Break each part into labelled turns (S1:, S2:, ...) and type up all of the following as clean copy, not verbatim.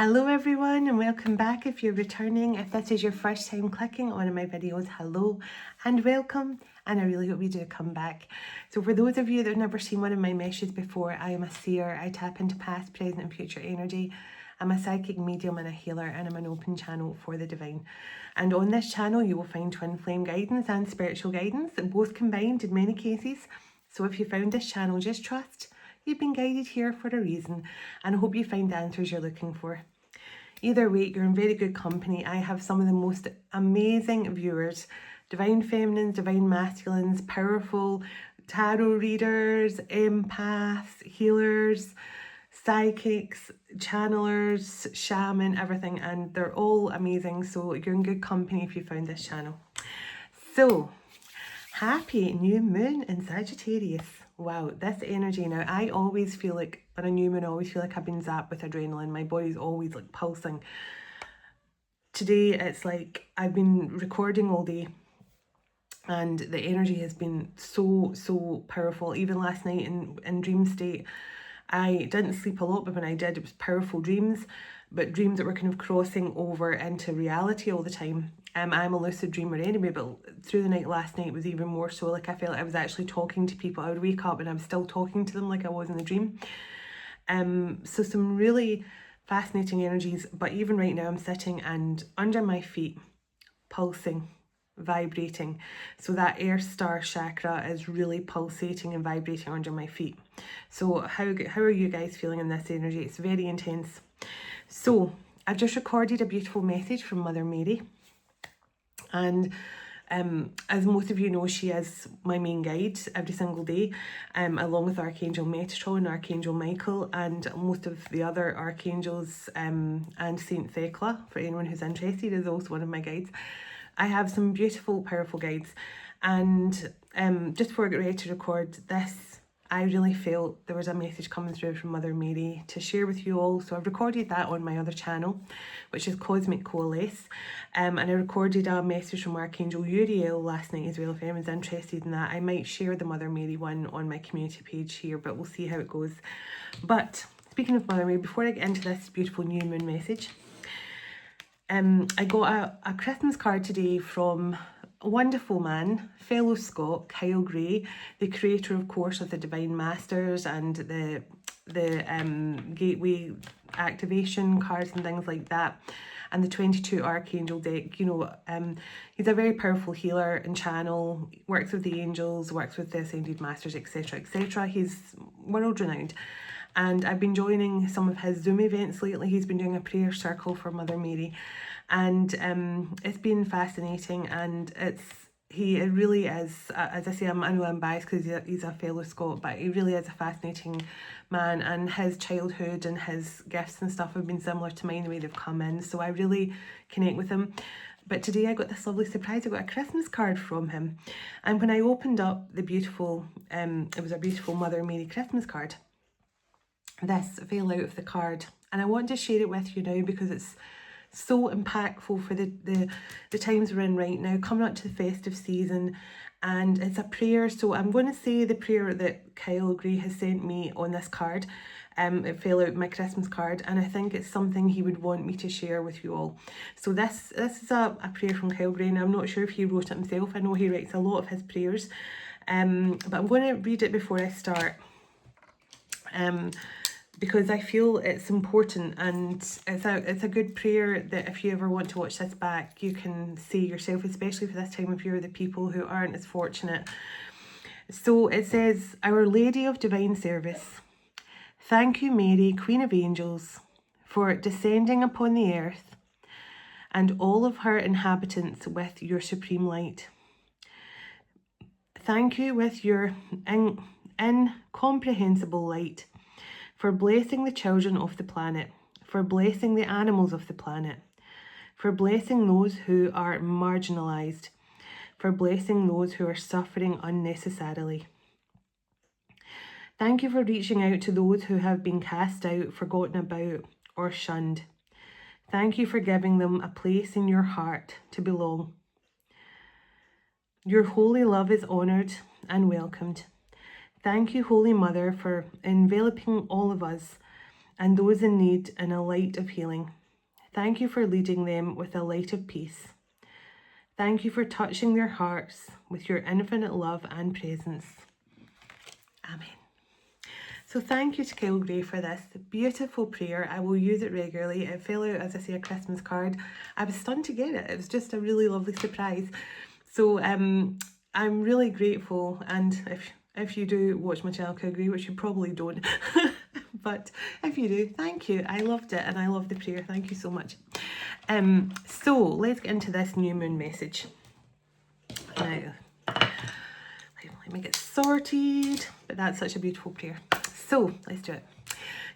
S1: Hello everyone and welcome back if you're returning. If this is your first time clicking on one of my videos, hello and welcome, and I really hope you do come back. So for those of you that have never seen one of my meshes before, I am a seer. I tap into past, present and future energy. I'm a psychic medium and a healer, and I'm an open channel for the divine. And on this channel you will find twin flame guidance and spiritual guidance, both combined in many cases. So if you found this channel, just trust you've been guided here for a reason, and I hope you find the answers you're looking for. Either way, you're in very good company. I have some of the most amazing viewers, divine feminines, divine masculines, powerful tarot readers, empaths, healers, psychics, channelers, shaman, everything, and they're all amazing. So you're in good company if you found this channel. So, happy new moon in Sagittarius. Wow, this energy now, I always feel like on a new moon, I always feel like I've been zapped with adrenaline. My body's always like pulsing. Today, it's like I've been recording all day and the energy has been so powerful. Even last night in dream state, I didn't sleep a lot, but when I did, it was powerful dreams, but dreams that were kind of crossing over into reality all the time. I'm a lucid dreamer anyway, but through the night last night was even more so. Like I felt I was actually talking to people. I would wake up and I'm still talking to them like I was in the dream. So some really fascinating energies, but even right now I'm sitting and under my feet, pulsing, vibrating. So that air star chakra is really pulsating and vibrating under my feet. So how are you guys feeling in this energy? It's very intense. So I've just recorded a beautiful message from Mother Mary, and as most of you know, she is my main guide every single day, along with Archangel Metatron and Archangel Michael and most of the other archangels, and Saint Thecla, for anyone who's interested, is also one of my guides. I have some beautiful, powerful guides, and just before I get ready to record this, I really felt there was a message coming through from Mother Mary to share with you all. So I've recorded that on my other channel, which is Cosmic Coalesce. And I recorded a message from Archangel Uriel last night as well. If anyone's interested in that, I might share the Mother Mary one on my community page here, but we'll see how it goes. But speaking of Mother Mary, before I get into this beautiful new moon message, I got a Christmas card today from a wonderful man, fellow Scot, Kyle Gray, the creator, of course, of the Divine Masters and the Gateway activation cards and things like that, and the 22 Archangel deck. You know, he's a very powerful healer and channel, works with the angels, works with the Ascended Masters, etc., etc. He's world renowned. And I've been joining some of his Zoom events lately. He's been doing a prayer circle for Mother Mary, and it's been fascinating. And it really is, as I say, I know I'm biased because he's a fellow Scot, but he really is a fascinating man, and his childhood and his gifts and stuff have been similar to mine, the way they've come in, so I really connect with him. But today I got this lovely surprise. I got a Christmas card from him, and when I opened up the beautiful, it was a beautiful Mother Mary Christmas card. This fell out of the card, and I want to share it with you now because it's so impactful for the times we're in right now, coming up to the festive season. And it's a prayer, so I'm going to say the prayer that Kyle Gray has sent me on this card. It fell out my Christmas card, and I think it's something he would want me to share with you all. So this is a prayer from Kyle Gray, and I'm not sure if he wrote it himself. I know he writes a lot of his prayers, but I'm going to read it before I start. Because I feel it's important, and it's a good prayer that if you ever want to watch this back, you can say yourself, especially for this time of year, the people who aren't as fortunate. So it says, Our Lady of Divine Service, thank you, Mary, Queen of Angels, for descending upon the earth and all of her inhabitants with your supreme light. Thank you with your incomprehensible light, for blessing the children of the planet, for blessing the animals of the planet, for blessing those who are marginalized, for blessing those who are suffering unnecessarily. Thank you for reaching out to those who have been cast out, forgotten about, or shunned. Thank you for giving them a place in your heart to belong. Your holy love is honoured and welcomed. Thank you, Holy Mother, for enveloping all of us and those in need in a light of healing. Thank you for leading them with a light of peace. Thank you for touching their hearts with your infinite love and presence. Amen. So thank you to Kyle Gray for this beautiful prayer. I will use it regularly. It fell out, as I say, a Christmas card. I was stunned to get it. It was just a really lovely surprise. So I'm really grateful, and if you do watch my channel Kyle Gray, which you probably don't, but if you do, thank you. I loved it and I love the prayer. Thank you so much. So let's get into this new moon message. Now, let me get sorted, but that's such a beautiful prayer. So let's do it.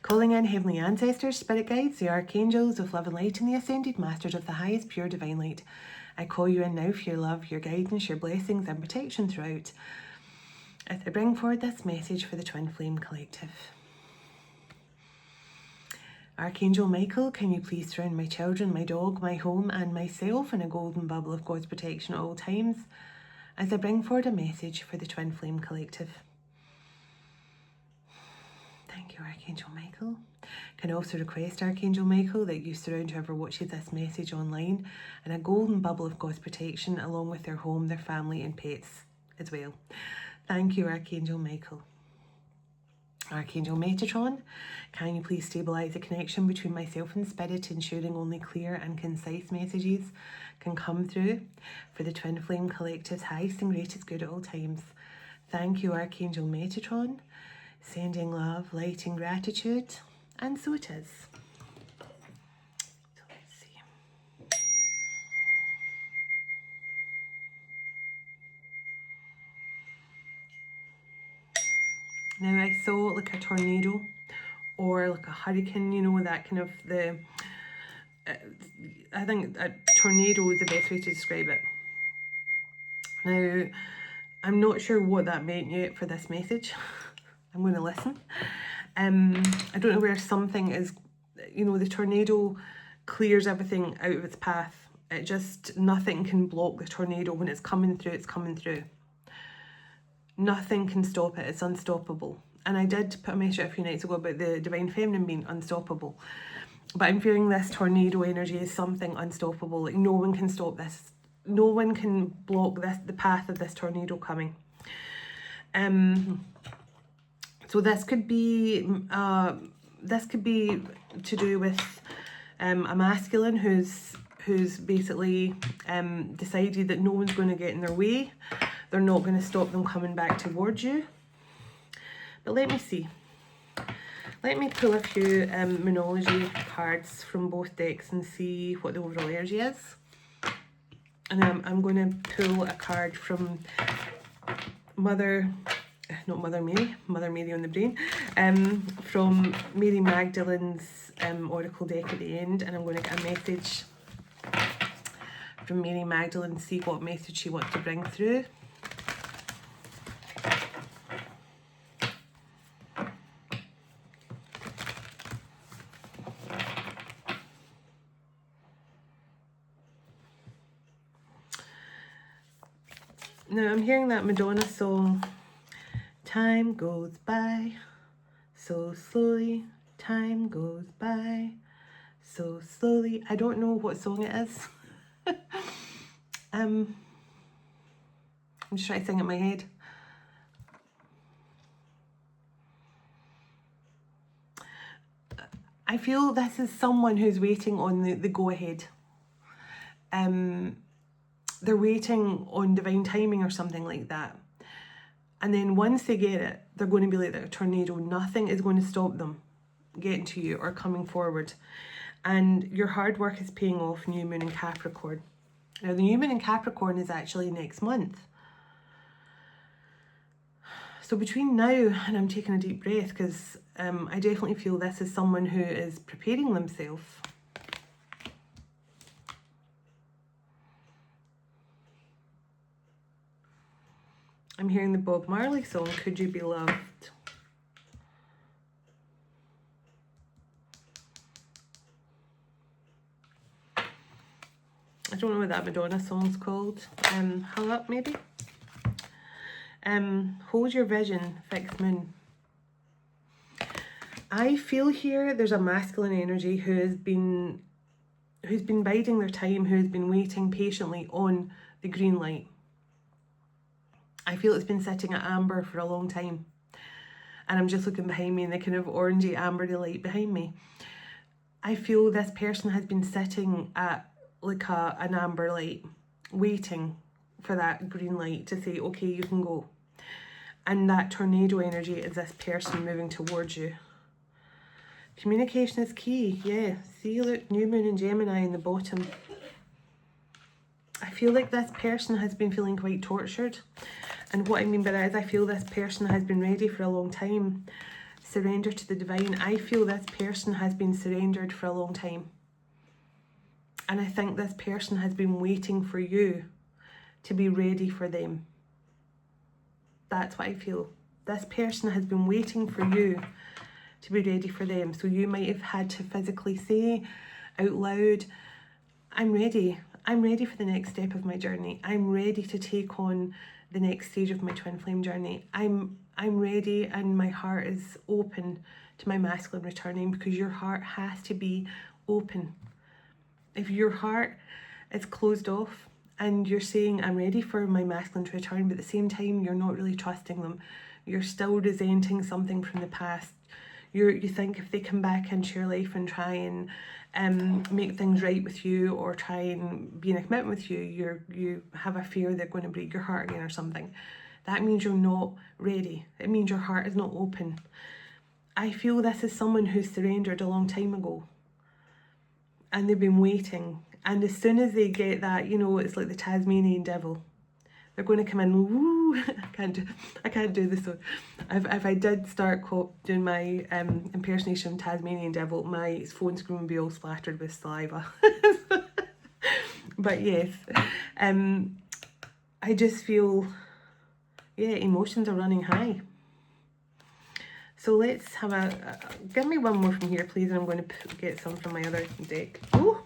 S1: Calling in heavenly ancestors, spirit guides, the archangels of love and light, and the ascended masters of the highest pure divine light. I call you in now for your love, your guidance, your blessings and protection throughout. As I bring forward this message for the Twin Flame Collective. Archangel Michael, can you please surround my children, my dog, my home and myself in a golden bubble of God's protection at all times, as I bring forward a message for the Twin Flame Collective. Thank you, Archangel Michael. Can also request, Archangel Michael, that you surround whoever watches this message online in a golden bubble of God's protection, along with their home, their family and pets as well. Thank you, Archangel Michael. Archangel Metatron, can you please stabilise the connection between myself and Spirit, ensuring only clear and concise messages can come through for the Twin Flame Collective's highest and greatest good at all times. Thank you, Archangel Metatron. Sending love, light and gratitude, and so it is. So let's see. Now I saw like a tornado or like a hurricane, you know, that kind of I think a tornado is the best way to describe it. Now, I'm not sure what that meant yet for this message. I'm going to listen. I don't know where something is, you know, the tornado clears everything out of its path. It just, nothing can block the tornado. When it's coming through, it's coming through. Nothing can stop it. It's unstoppable. And I did put a message a few nights ago about the Divine Feminine being unstoppable. But I'm feeling this tornado energy is something unstoppable. Like, no one can stop this. No one can block the path of this tornado coming. So this could be to do with a masculine who's basically decided that no one's going to get in their way. They're not going to stop them coming back towards you. But let me see. Let me pull a few Moonology cards from both decks and see what the overall energy is. And I'm going to pull a card from Mother Mary on the brain, from Mary Magdalene's Oracle deck at the end, and I'm going to get a message from Mary Magdalene, see what message she wants to bring through. Now I'm hearing that Madonna song, time goes by so slowly, time goes by so slowly. I don't know what song it is. I'm just trying to sing it in my head. I feel this is someone who's waiting on the go-ahead. They're waiting on divine timing or something like that. And then once they get it, they're going to be like a tornado. Nothing is going to stop them getting to you or coming forward. And your hard work is paying off, new moon in Capricorn. Now, the new moon in Capricorn is actually next month. So between now, and I'm taking a deep breath because I definitely feel this is someone who is preparing themselves. I'm hearing the Bob Marley song, Could You Be Loved? I don't know what that Madonna song's called. Hung Up, maybe? Hold Your Vision, Fixed Moon. I feel here there's a masculine energy who's been biding their time, who's been waiting patiently on the green light. I feel it's been sitting at amber for a long time. And I'm just looking behind me and the kind of orangey ambery light behind me. I feel this person has been sitting at like an amber light, waiting for that green light to say, okay, you can go. And that tornado energy is this person moving towards you. Communication is key, yeah. See, look, new moon and Gemini in the bottom. I feel like this person has been feeling quite tortured. And what I mean by that is I feel this person has been ready for a long time. Surrender to the divine. I feel this person has been surrendered for a long time. And I think this person has been waiting for you to be ready for them. That's what I feel. This person has been waiting for you to be ready for them. So you might have had to physically say out loud, I'm ready. I'm ready for the next step of my journey. I'm ready to take on the next stage of my twin flame journey. I'm ready, and my heart is open to my masculine returning, because your heart has to be open. If your heart is closed off and you're saying, I'm ready for my masculine to return, but at the same time you're not really trusting them, you're still resenting something from the past, you think if they come back into your life and try and make things right with you, or try and be in a commitment with you, you have a fear they're going to break your heart again or something. That means you're not ready. It means your heart is not open. I feel this is someone who surrendered a long time ago, and they've been waiting. And as soon as they get that, you know, it's like the Tasmanian devil. They're going to come in, woo, I can't do this one. If I did start doing my impersonation of Tasmanian devil, my phone screen would be all splattered with saliva. But yes, I just feel, yeah, emotions are running high. So let's have give me one more from here, please, and I'm going to get some from my other deck. Ooh.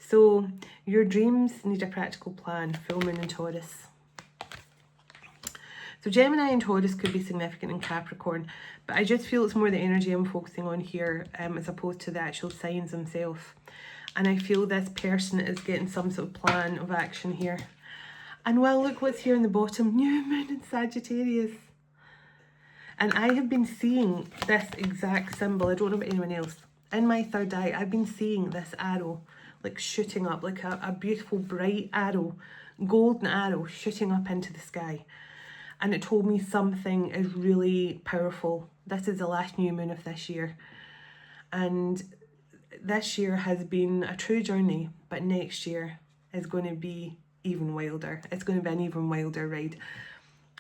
S1: So, your dreams need a practical plan, full moon and Taurus. So Gemini and Taurus could be significant in Capricorn, but I just feel it's more the energy I'm focusing on here as opposed to the actual signs themselves. And I feel this person is getting some sort of plan of action here. And well, look what's here in the bottom, new moon in Sagittarius. And I have been seeing this exact symbol, I don't know about anyone else, in my third eye. I've been seeing this arrow like shooting up, like a beautiful bright arrow, golden arrow shooting up into the sky. And it told me something is really powerful. This is the last new moon of this year. And this year has been a true journey, but next year is going to be even wilder. It's going to be an even wilder ride.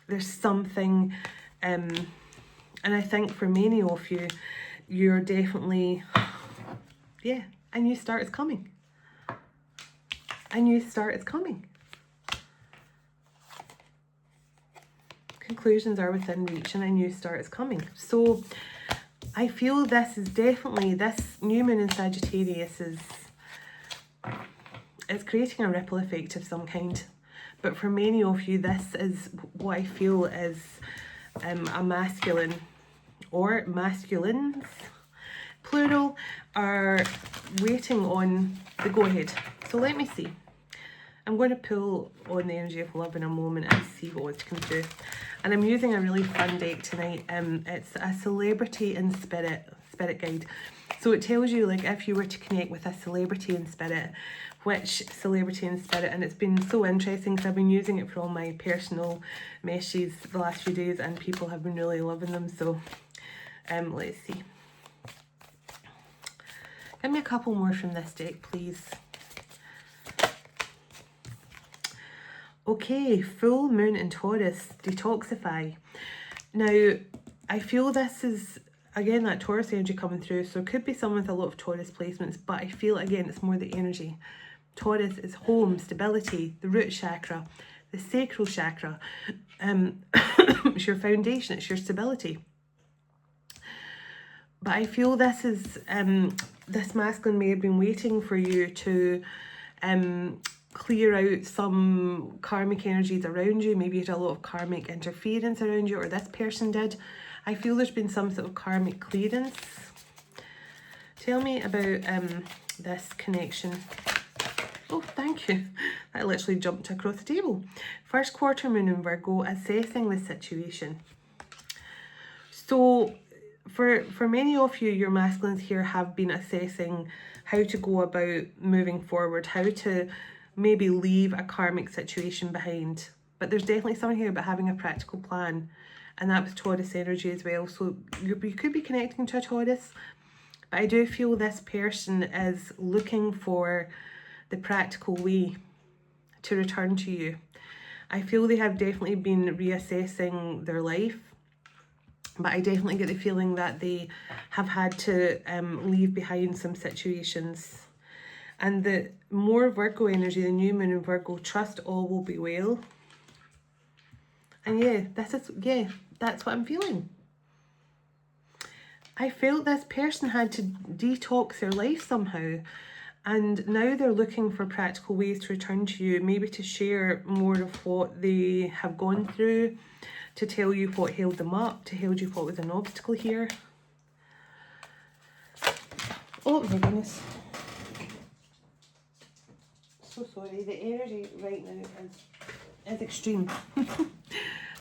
S1: There's something, and I think for many of you, you're definitely, yeah, a new start is coming. A new start is coming. Conclusions are within reach and a new start is coming. So I feel this is definitely, this new moon in Sagittarius is, it's creating a ripple effect of some kind. But for many of you, this is what I feel is a masculine, or masculines, plural, are waiting on the go-ahead. So let me see. I'm going to pull on the energy of love in a moment and see what wants to come through. And I'm using a really fun deck tonight. It's a celebrity in spirit guide. So it tells you, like, if you were to connect with a celebrity in spirit, which celebrity in spirit, and it's been so interesting because I've been using it for all my personal messages the last few days and people have been really loving them. So let's see. Give me a couple more from this deck, please. Okay, full moon in Taurus, detoxify. Now, I feel this is, again, that Taurus energy coming through. So it could be someone with a lot of Taurus placements, but I feel, again, it's more the energy. Taurus is home, stability, the root chakra, the sacral chakra. It's your foundation, it's your stability. But I feel this is, this masculine may have been waiting for you to clear out some karmic energies around you. Maybe you had a lot of karmic interference around you, or this person did. I feel there's been some sort of karmic clearance. Tell me about this connection. Oh, thank you. That literally jumped across the table. First quarter moon in Virgo, assessing the situation. So for many of you, your masculines here have been assessing how to go about moving forward, how to maybe leave a karmic situation behind. But there's definitely something here about having a practical plan. And that was Taurus energy as well. So you could be connecting to a Taurus. But I do feel this person is looking for the practical way to return to you. I feel they have definitely been reassessing their life. But I definitely get the feeling that they have had to leave behind some situations. And the more Virgo energy, the new moon in Virgo, trust all will be well. And that's what I'm feeling. I felt this person had to detox their life somehow. And now they're looking for practical ways to return to you, maybe to share more of what they have gone through, to tell you what held them up, to tell you what was an obstacle here. Oh my goodness. So sorry, the energy right now is extreme.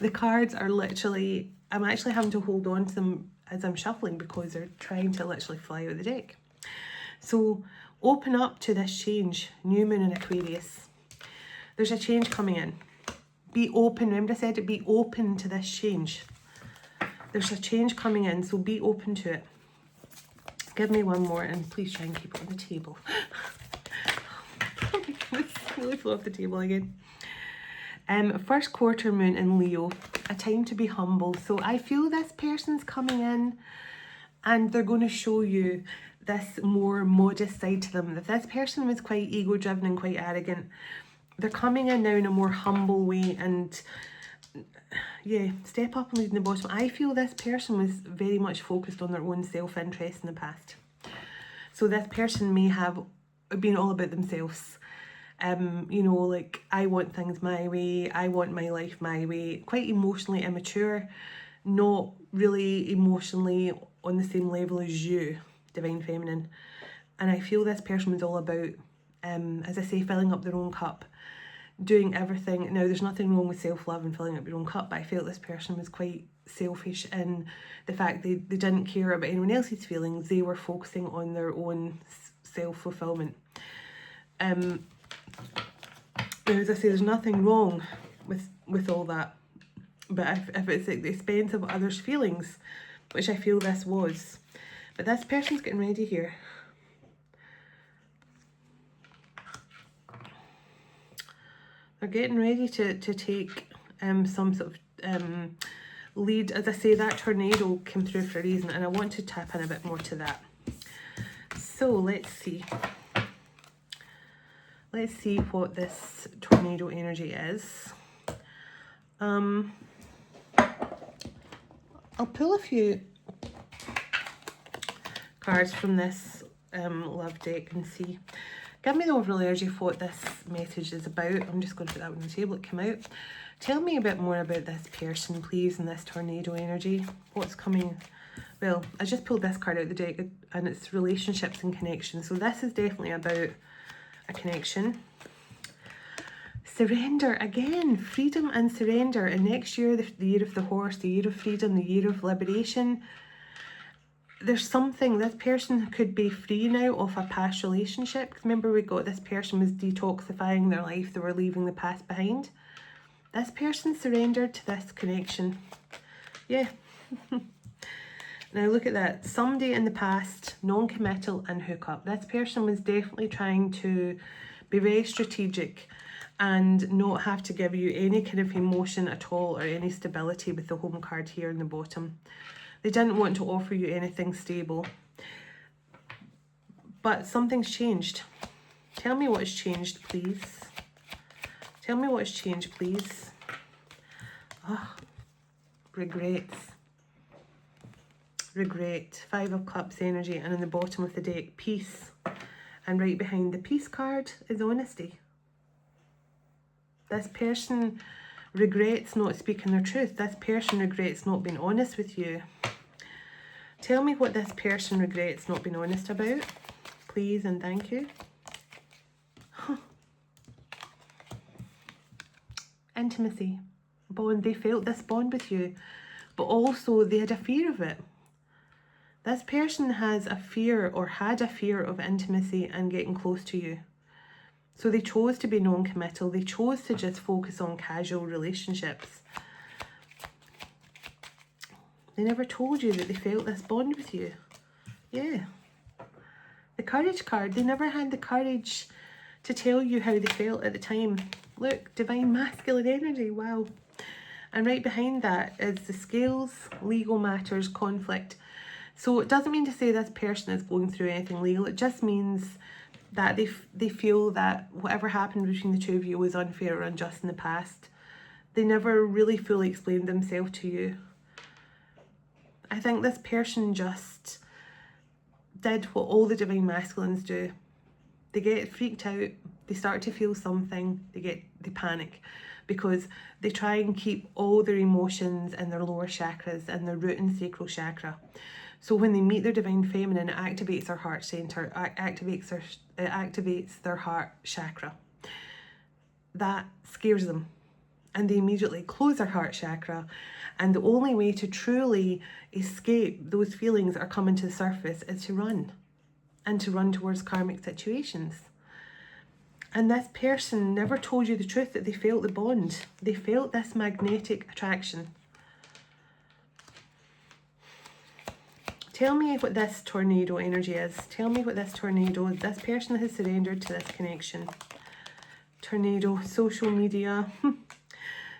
S1: The cards are literally, I'm actually having to hold on to them as I'm shuffling because they're trying to literally fly out of the deck. So open up to this change, new moon in Aquarius. There's a change coming in. Be open. Remember I said it, be open to this change. There's a change coming in, so be open to it. Give me one more and please try and keep it on the table. Oh my goodness, really flew off the table again. First quarter moon in Leo, a time to be humble. So I feel this person's coming in and they're going to show you this more modest side to them. If this person was quite ego driven and quite arrogant, they're coming in now in a more humble way and step up and lead in the bottom. I feel this person was very much focused on their own self-interest in the past. So this person may have been all about themselves. Like, I want things my way, I want my life my way. Quite emotionally immature, not really emotionally on the same level as you, Divine Feminine. And I feel this person was all about, as I say, filling up their own cup, doing everything. Now, there's nothing wrong with self-love and filling up your own cup, but I felt this person was quite selfish in the fact they didn't care about anyone else's feelings. They were focusing on their own self-fulfillment. Now, as I say, there's nothing wrong with all that, but if it's at the expense of others' feelings, which I feel this was. But this person's getting ready here. They're getting ready to take some sort of lead. As I say, that tornado came through for a reason, and I want to tap in a bit more to that. So let's see. Let's see what this tornado energy is. I'll pull a few cards from this love deck and see. Give me the overall energy of what this message is about. I'm just going to put that on the table. It came out. Tell me a bit more about this person, please, and this tornado energy. What's coming? Well, I just pulled this card out of the deck, and it's relationships and connections. So this is definitely about a connection. Surrender again, freedom and surrender. And next year, the year of the horse, the year of freedom, the year of liberation. There's something, this person could be free now of a past relationship. Because remember, we got this person was detoxifying their life, they were leaving the past behind. This person surrendered to this connection. Yeah. Now look at that. Somebody in the past, non-committal and hookup. This person was definitely trying to be very strategic and not have to give you any kind of emotion at all or any stability with the home card here in the bottom. They didn't want to offer you anything stable. But something's changed. Tell me what's changed, please. Tell me what's changed, please. Oh, regrets. Regret. 5 of Cups energy, and in the bottom of the deck, peace. And right behind the peace card is honesty. This person regrets not speaking their truth. This person regrets not being honest with you. Tell me what this person regrets not being honest about, please and thank you. Intimacy, bond. They felt this bond with you, but also they had a fear of it. This person has a fear or had a fear of intimacy and getting close to you. So they chose to be non-committal. They chose to just focus on casual relationships. They never told you that they felt this bond with you. Yeah. The courage card. They never had the courage to tell you how they felt at the time. Look, divine masculine energy. Wow. And right behind that is the scales, legal matters, conflict. So it doesn't mean to say this person is going through anything legal. It just means that they feel that whatever happened between the two of you was unfair or unjust in the past. They never really fully explained themselves to you. I think this person just did what all the divine masculines do. They get freaked out, they start to feel something, they panic, because they try and keep all their emotions in their lower chakras and their root and sacral chakra. So when they meet their divine feminine, it activates their heart center, it activates their heart chakra. That scares them, and they immediately close their heart chakra. And the only way to truly escape those feelings that are coming to the surface is to run, and to run towards karmic situations. And this person never told you the truth that they felt the bond. They felt this magnetic attraction. Tell me what this tornado energy is. Tell me what this tornado, this person has surrendered to this connection. Tornado, social media.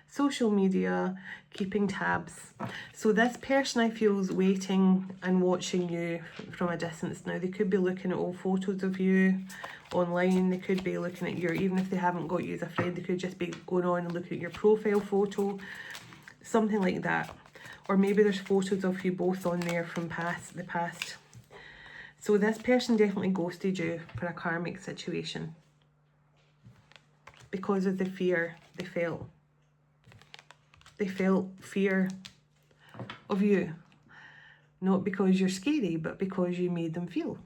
S1: Social media, keeping tabs. So this person I feel is waiting and watching you from a distance now. They could be looking at old photos of you online. They could be looking at your, even if they haven't got you as a friend, they could just be going on and looking at your profile photo. Something like that. Or maybe there's photos of you both on there from the past. So this person definitely ghosted you for a karmic situation because of the fear they felt. They felt fear of you. Not because you're scary, but because you made them feel.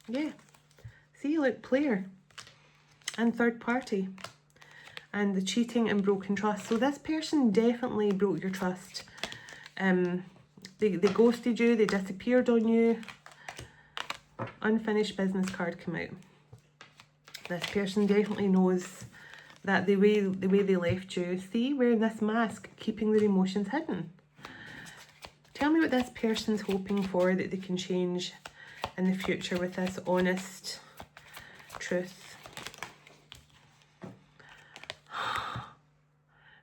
S1: Yeah. See, look, player and third party. And the cheating and broken trust. So this person definitely broke your trust. They ghosted you, they disappeared on you. Unfinished business card come out. This person definitely knows that the way they left you. See, wearing this mask, keeping their emotions hidden. Tell me what this person's hoping for that they can change in the future with this honest truth.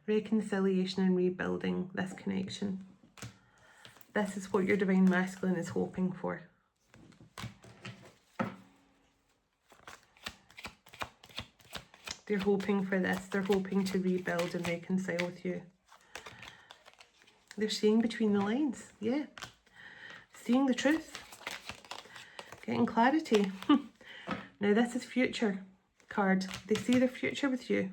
S1: Reconciliation and rebuilding this connection. This is what your divine masculine is hoping for. They're hoping for this. They're hoping to rebuild and reconcile with you. They're seeing between the lines. Yeah. Seeing the truth. Getting clarity. Now this is future card. They see their future with you.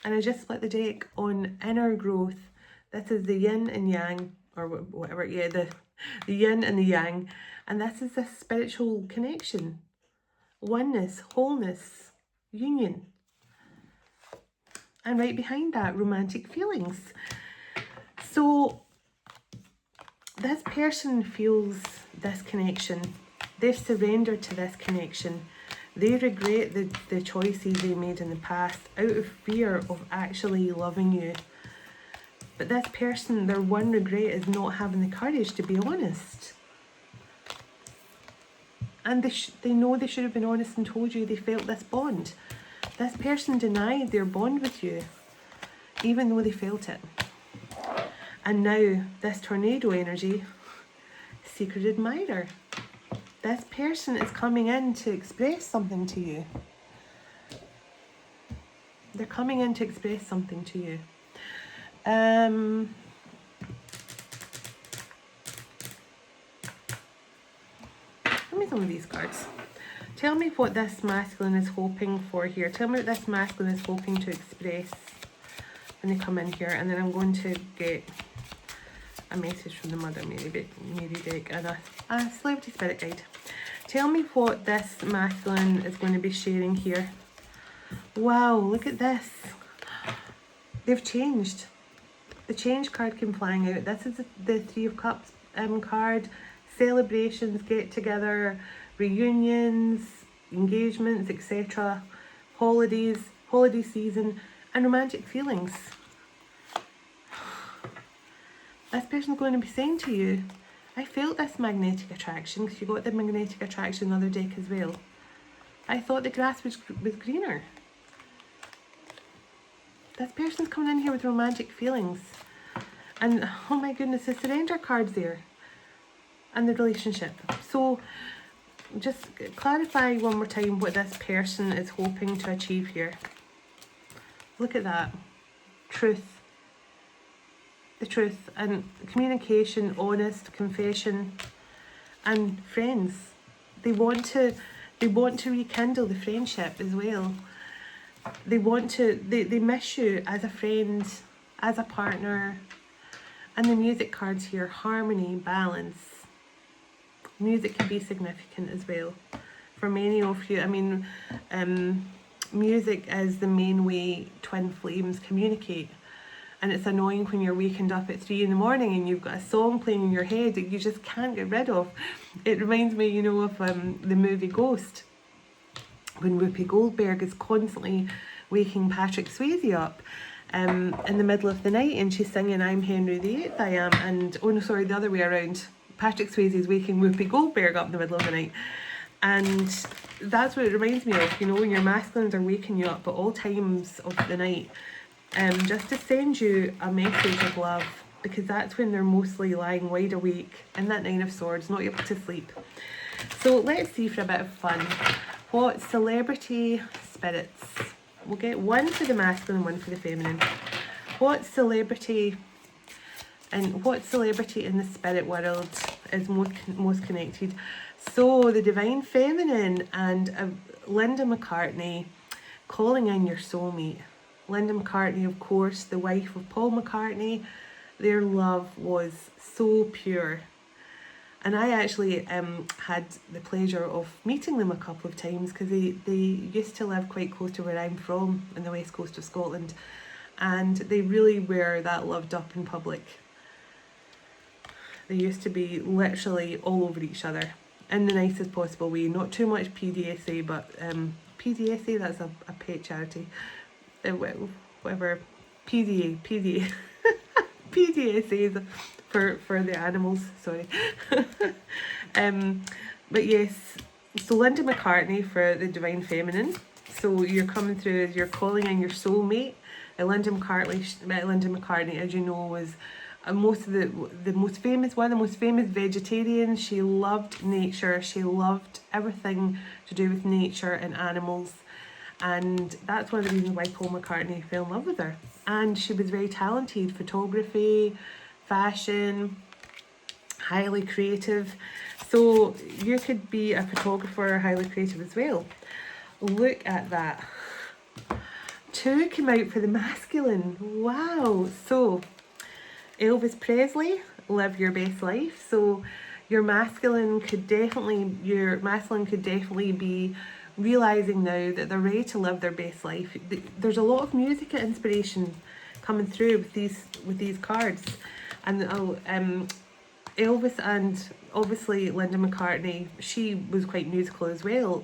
S1: And I just split the deck on inner growth. This is the yin and yang, or whatever, yeah, the yin and the yang. And this is a spiritual connection. Oneness, wholeness, union. And right behind that, romantic feelings. So this person feels this connection. They've surrendered to this connection. They regret the choices they made in the past out of fear of actually loving you. But this person, their one regret is not having the courage to be honest. And they know they should have been honest and told you they felt this bond. This person denied their bond with you, even though they felt it. And now, this tornado energy, secret admirer. This person is coming in to express something to you. They're coming in to express something to you. Give me some of these cards. Tell me what this masculine is hoping for here. Tell me what this masculine is hoping to express when they come in here. And then I'm going to get a message from the Mother Mary deck and a Celebrity Spirit Guide. Tell me what this masculine is going to be sharing here. Wow, look at this. They've changed. The change card came flying out. This is the Three of Cups card. Celebrations, get together, reunions, engagements, etc. Holidays, holiday season, and romantic feelings. This person's going to be saying to you, I felt this magnetic attraction, because you got the magnetic attraction in the other deck as well. I thought the grass was greener. This person's coming in here with romantic feelings. And oh my goodness, the surrender card's there. And the relationship. So just clarify one more time what this person is hoping to achieve here. Look at that. Truth. The truth and communication, honest, confession, and friends. They want to rekindle the friendship as well. They miss you as a friend, as a partner. And the music cards here, harmony, balance. Music can be significant as well for many of you. I mean, music is the main way twin flames communicate. And it's annoying when you're wakened up at 3 in the morning and you've got a song playing in your head that you just can't get rid of. It reminds me, you know, of the movie Ghost, when Whoopi Goldberg is constantly waking Patrick Swayze up in the middle of the night, and she's singing I'm Henry VIII, I am, and oh no, sorry, the other way around. Patrick Swayze is waking Whoopi Goldberg up in the middle of the night. And that's what it reminds me of, you know, when your masculines are waking you up at all times of the night, just to send you a message of love, because that's when they're mostly lying wide awake in that Nine of Swords, not able to sleep. So let's see, for a bit of fun, what celebrity spirits, we'll get one for the masculine and one for the feminine. What celebrity in the spirit world is most connected? So the Divine Feminine and Linda McCartney calling in your soulmate. Linda McCartney, of course, the wife of Paul McCartney. Their love was so pure. And I actually had the pleasure of meeting them a couple of times, because they used to live quite close to where I'm from, in the west coast of Scotland. And they really were that loved up in public. They used to be literally all over each other in the nicest possible way. Not too much PDSA, but PDSA, that's a pet charity. Whatever. PDA. PDSA is for the animals, sorry. But yes, so Linda McCartney for the Divine Feminine. So you're coming through as you're calling in your soulmate. Linda McCartney, as you know, was one of the most famous vegetarians. She loved nature. She loved everything to do with nature and animals. And that's one of the reasons why Paul McCartney fell in love with her. And she was very talented, photography, fashion, highly creative. So you could be a photographer or highly creative as well. Look at that. 2 came out for the masculine. Wow. So Elvis Presley, live your best life. So your masculine could definitely be realizing now that they're ready to live their best life. There's a lot of music inspiration coming through with these cards, and Elvis and obviously Linda McCartney, she was quite musical as well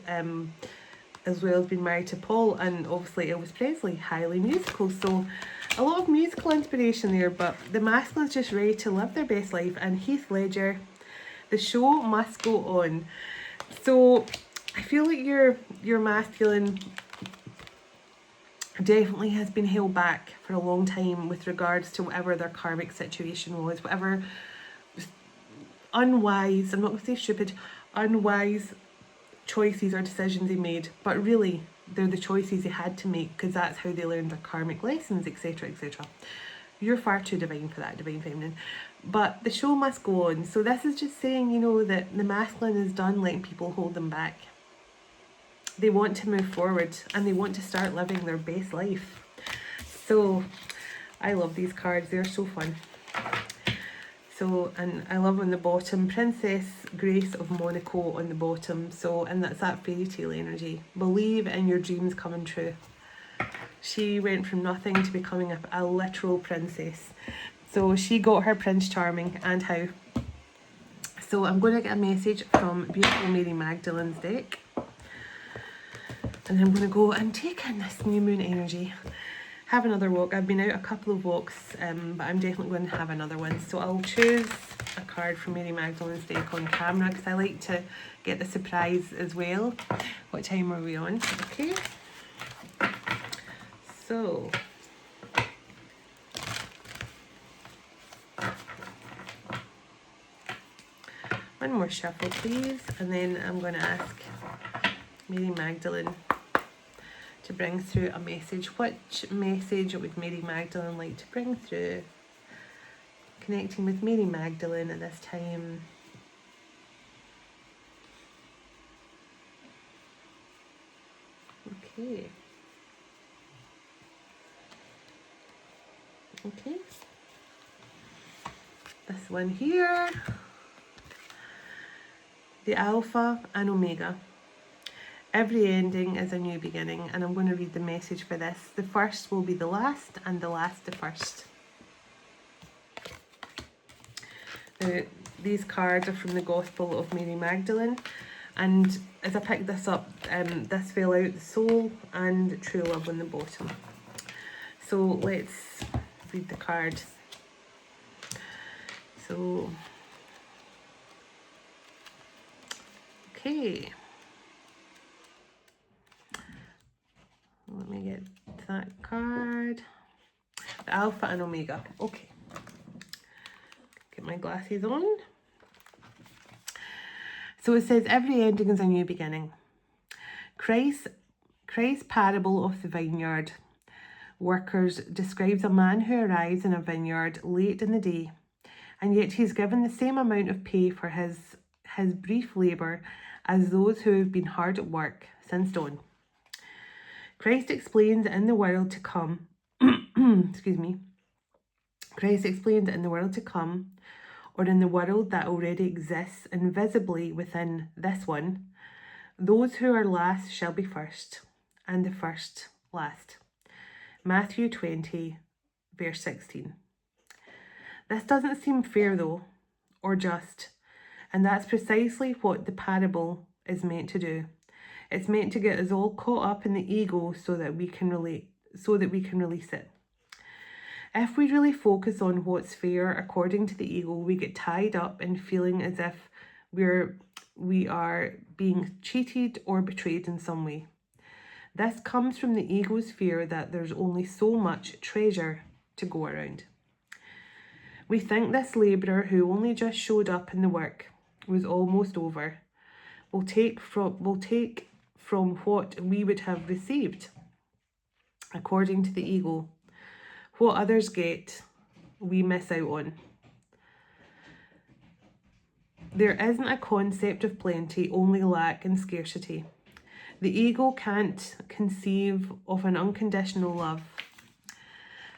S1: as being married to Paul, and obviously Elvis Presley, highly musical. So a lot of musical inspiration there, but the masculine's just ready to live their best life. And Heath Ledger, the show must go on. So I feel like your masculine definitely has been held back for a long time with regards to whatever their karmic situation was, whatever unwise, I'm not going to say stupid, unwise choices or decisions they made, but really they're the choices they had to make, because that's how they learned their karmic lessons, etc, etc. You're far too divine for that, Divine Feminine. But the show must go on. So this is just saying, you know, that the masculine is done letting people hold them back. they want to move forward and they want to start living their best life. So I love these cards, they're so fun. So, and I love on the bottom, Princess Grace of Monaco on the bottom. So, and that's that fairy tale energy. Believe in your dreams coming true. She went from nothing to becoming a literal princess. So she got her Prince Charming, and how. So I'm going to get a message from beautiful Mary Magdalene's deck. And I'm going to go and take in this new moon energy. Have another walk. I've been out a couple of walks, but I'm definitely going to have another one. So I'll choose a card from Mary Magdalene's deck on camera because I like to get the surprise as well. What time are we on? Okay. So one more shuffle, please, and then I'm going to ask Mary Magdalene to bring through a message. Which message would Mary Magdalene like to bring through? Connecting with Mary Magdalene at this time. Okay. Okay. This one here. The Alpha and Omega. Every ending is a new beginning, and I'm going to read the message for this. The first will be the last, and the last the first. Now, these cards are from the Gospel of Mary Magdalene, and as I picked this up, this fell out, the soul and true love on the bottom. So let's read the card. So, okay. Let me get that card. The Alpha and Omega. Okay. Get my glasses on. So it says, every ending is a new beginning. Christ's parable of the vineyard workers describes a man who arrives in a vineyard late in the day, and yet he's given the same amount of pay for his brief labour as those who have been hard at work since dawn. Christ explains in the world to come, excuse me, Christ explains in the world to come, or in the world that already exists invisibly within this one, those who are last shall be first, and the first last. Matthew 20, verse 16. This doesn't seem fair though, or just, and that's precisely what the parable is meant to do. It's meant to get us all caught up in the ego so that we can release it. If we really focus on what's fair according to the ego, we get tied up in feeling as if we are being cheated or betrayed in some way. This comes from the ego's fear that there's only so much treasure to go around. We think this labourer who only just showed up in the work was almost over will take from what we would have received. According to the ego, what others get, we miss out on. There isn't a concept of plenty, only lack and scarcity. The ego can't conceive of an unconditional love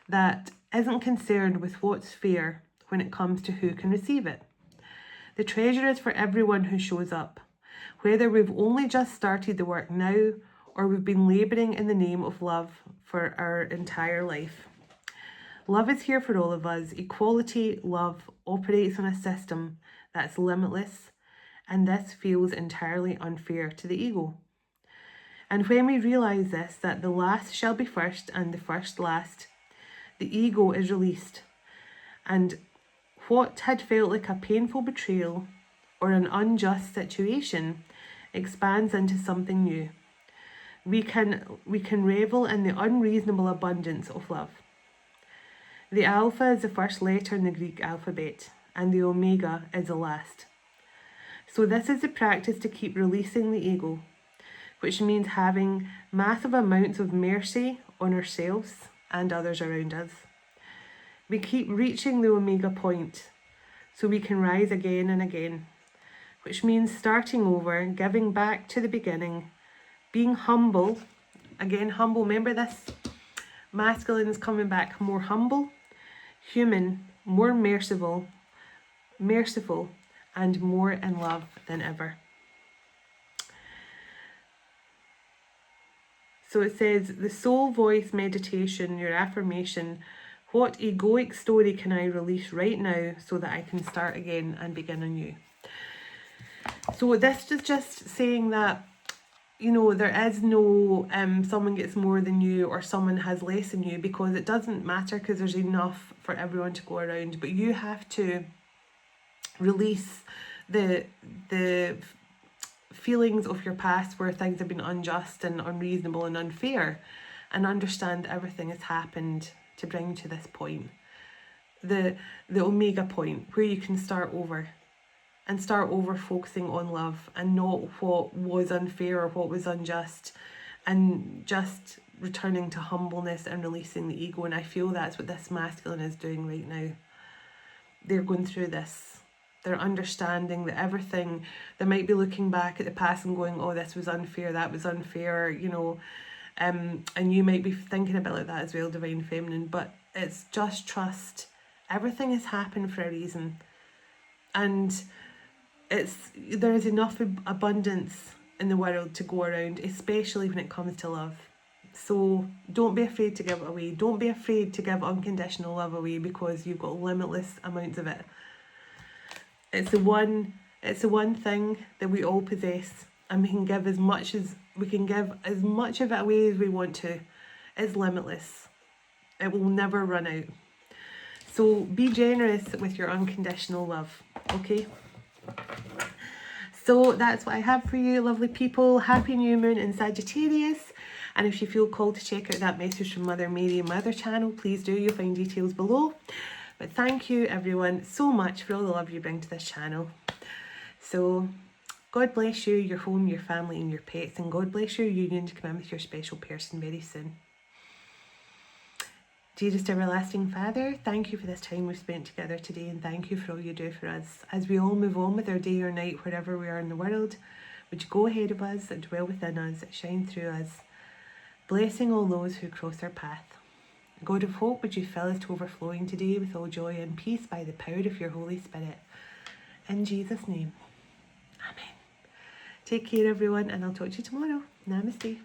S1: that isn't concerned with what's fair when it comes to who can receive it. The treasure is for everyone who shows up, whether we've only just started the work now or we've been labouring in the name of love for our entire life. Love is here for all of us. Equality, love operates on a system that's limitless, and this feels entirely unfair to the ego. And when we realise this, that the last shall be first and the first last, the ego is released, and what had felt like a painful betrayal or an unjust situation expands into something new. We can revel in the unreasonable abundance of love. The Alpha is the first letter in the Greek alphabet, and the Omega is the last. So this is the practice to keep releasing the ego, which means having massive amounts of mercy on ourselves and others around us. We keep reaching the Omega point so we can rise again and again, which means starting over, giving back to the beginning, being humble. Again, humble. Remember this. Masculine is coming back more humble, human, more merciful, and more in love than ever. So it says, the soul voice meditation, your affirmation. What egoic story can I release right now so that I can start again and begin anew? So this is just saying that, you know, there is no someone gets more than you or someone has less than you, because it doesn't matter, because there's enough for everyone to go around. But you have to release the feelings of your past where things have been unjust and unreasonable and unfair, and understand everything has happened to bring you to this point, the omega point, where you can start over and start over focusing on love and not what was unfair or what was unjust, and just returning to humbleness and releasing the ego. And I feel that's what this masculine is doing right now. They're going through this. They're understanding that everything, they might be looking back at the past and going, oh, this was unfair, that was unfair, you know, and you might be thinking a bit like that as well, Divine Feminine, but it's just trust. Everything has happened for a reason. And there is enough abundance in the world to go around, especially when it comes to love. So don't be afraid to give it away. Don't be afraid to give unconditional love away, because you've got limitless amounts of it. It's the one thing that we all possess, and we can give as much of it away as we want to. It's limitless. It will never run out. So be generous with your unconditional love, okay? So that's what I have for you, lovely people. Happy new moon in Sagittarius. And if you feel called to check out that message from Mother Mary and my other channel, please do. You'll find details below. But thank you everyone so much for all the love you bring to this channel. So God bless you, your home, your family and your pets. And God bless your union to come in with your special person very soon. Dearest everlasting Father, thank you for this time we've spent together today, and thank you for all you do for us. As we all move on with our day or night, wherever we are in the world, would you go ahead of us and dwell within us, shine through us, blessing all those who cross our path. God of hope, would you fill us to overflowing today with all joy and peace by the power of your Holy Spirit. In Jesus' name, Amen. Take care everyone, and I'll talk to you tomorrow. Namaste.